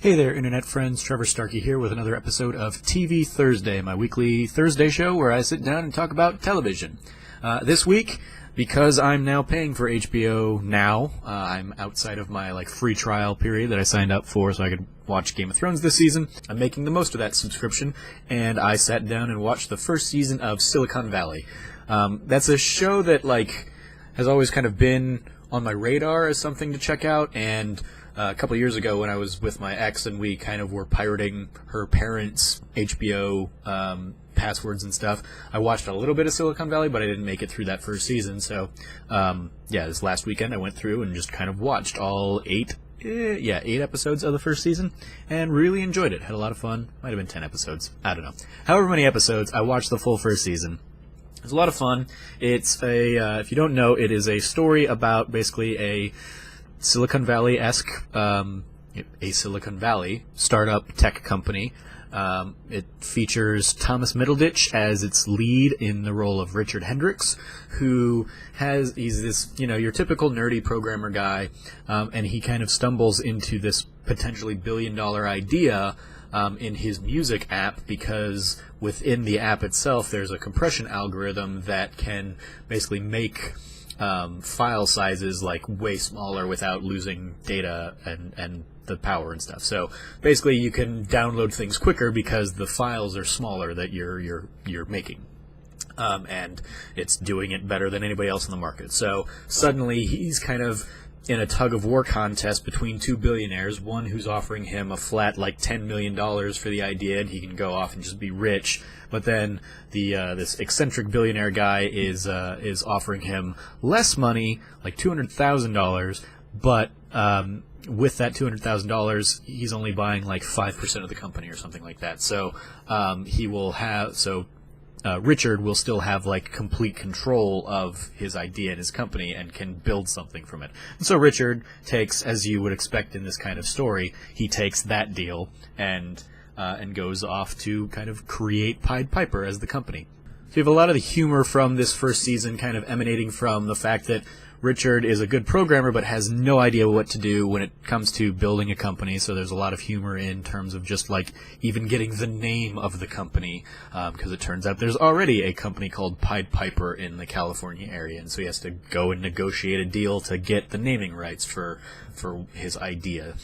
Hey there, Internet friends. Trevor Starkey here with another episode of TV Thursday, my weekly Thursday show where I sit down and talk about television. This week, because I'm now paying for HBO Now, I'm outside of my free trial period that I signed up for so I could watch Game of Thrones this season. I'm making the most of that subscription, and I sat down and watched the first season of Silicon Valley. That's a show that has always kind of been on my radar as something to check out, and a couple years ago when I was with my ex and we kind of were pirating her parents' HBO passwords and stuff, I watched a little bit of Silicon Valley, but I didn't make it through that first season. So, this last weekend I went through and just kind of watched all eight episodes of the first season and really enjoyed it. Had a lot of fun. Might have been 10 episodes. I don't know. However many episodes, I watched the full first season. It was a lot of fun. It's if you don't know, it is a story about basically a Silicon Valley-esque, a Silicon Valley startup tech company. It features Thomas Middleditch as its lead in the role of Richard Hendricks, he's this, your typical nerdy programmer guy, and he kind of stumbles into this potentially billion-dollar idea in his music app, because within the app itself there's a compression algorithm that can basically make file sizes way smaller without losing data and the power and stuff. So basically you can download things quicker because the files are smaller that you're making. And it's doing it better than anybody else in the market. So suddenly he's kind of in a tug-of-war contest between two billionaires, one who's offering him a flat $10 million for the idea and he can go off and just be rich, but then this eccentric billionaire guy is offering him less money, $200,000, but with that $200,000 he's only buying 5% of the company or something like that. So Richard will still have complete control of his idea and his company and can build something from it. And so Richard takes, as you would expect in this kind of story, he takes that deal and goes off to kind of create Pied Piper as the company. So you have a lot of the humor from this first season kind of emanating from the fact that Richard is a good programmer but has no idea what to do when it comes to building a company, so there's a lot of humor in terms of just even getting the name of the company, because it turns out there's already a company called Pied Piper in the California area, and so he has to go and negotiate a deal to get the naming rights for his idea.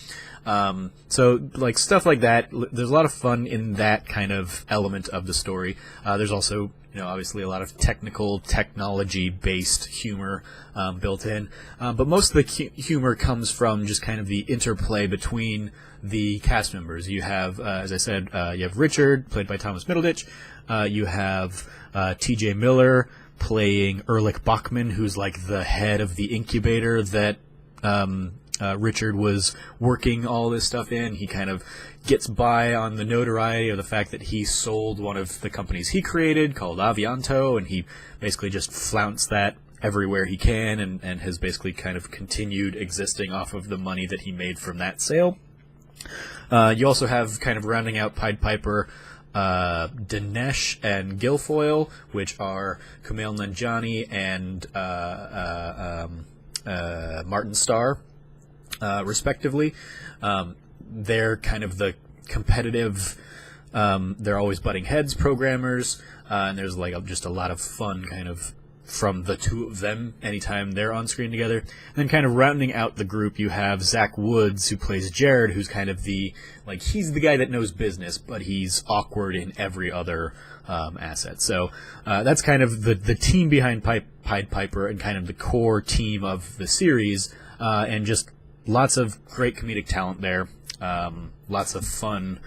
So stuff like that, there's a lot of fun in that kind of element of the story. There's also obviously a lot of technology-based humor built in. But most of the humor comes from just kind of the interplay between the cast members. You have, as I said, you have Richard, played by Thomas Middleditch. You have T.J. Miller playing Erlich Bachman, who's the head of the incubator that Richard was working all this stuff in. He kind of gets by on the notoriety of the fact that he sold one of the companies he created called Avianto, and he basically just flounced that everywhere he can and has basically kind of continued existing off of the money that he made from that sale. You also have, kind of rounding out Pied Piper, Dinesh and Guilfoyle, which are Kumail Nanjiani and Martin Starr, respectively. They're kind of the competitive, they're always butting heads programmers, and there's just a lot of fun kind of from the two of them anytime they're on screen together. And then kind of rounding out the group, you have Zach Woods, who plays Jared, who's kind of the, he's the guy that knows business, but he's awkward in every other asset. So that's kind of the team behind Pied Piper and kind of the core team of the series, and just lots of great comedic talent there. Lots of fun,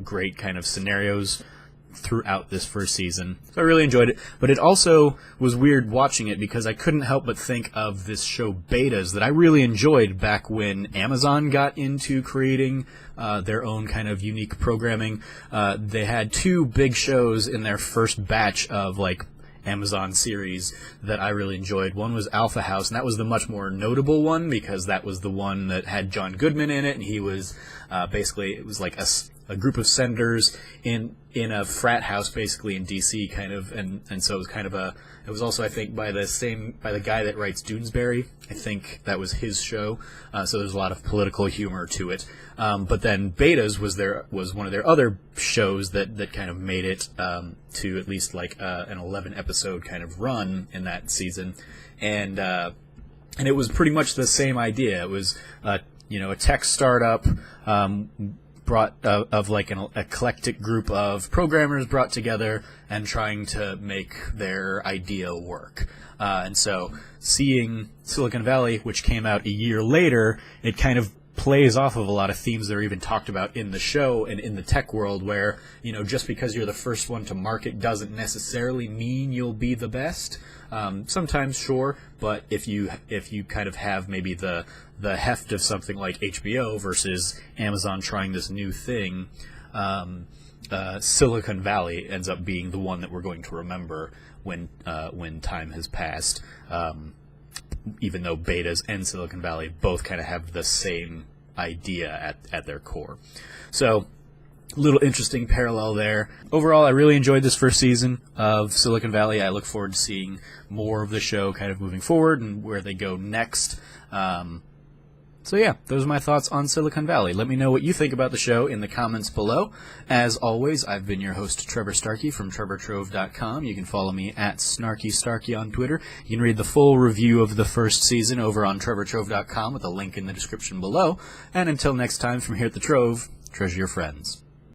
great kind of scenarios throughout this first season. So I really enjoyed it, but it also was weird watching it because I couldn't help but think of this show Betas that I really enjoyed back when Amazon got into creating their own kind of unique programming. They had two big shows in their first batch of Amazon series that I really enjoyed. One was Alpha House, and that was the much more notable one because that was the one that had John Goodman in it, and he was basically, it was a group of senators in a frat house basically in DC kind of, and so it was kind of it was also, I think, by the guy that writes Doonesbury. I think that was his show. So there's a lot of political humor to it. But then Betas was one of their other shows that kind of made it to at least like an 11 episode kind of run in that season, and it was pretty much the same idea. It was a tech startup brought of like an eclectic group of programmers brought together and trying to make their idea work. And so seeing Silicon Valley, which came out a year later, it kind of plays off of a lot of themes that are even talked about in the show and in the tech world, where, just because you're the first one to market doesn't necessarily mean you'll be the best. Sometimes, sure, but if you kind of have maybe the heft of something like HBO versus Amazon trying this new thing, Silicon Valley ends up being the one that we're going to remember when time has passed. Even though Betas and Silicon Valley both kind of have the same idea at their core. So, a little interesting parallel there. Overall, I really enjoyed this first season of Silicon Valley. I look forward to seeing more of the show kind of moving forward and where they go next. So yeah, those are my thoughts on Silicon Valley. Let me know what you think about the show in the comments below. As always, I've been your host, Trevor Starkey from TrevorTrove.com. You can follow me at SnarkyStarkey on Twitter. You can read the full review of the first season over on TrevorTrove.com with a link in the description below. And until next time, from here at the Trove, treasure your friends.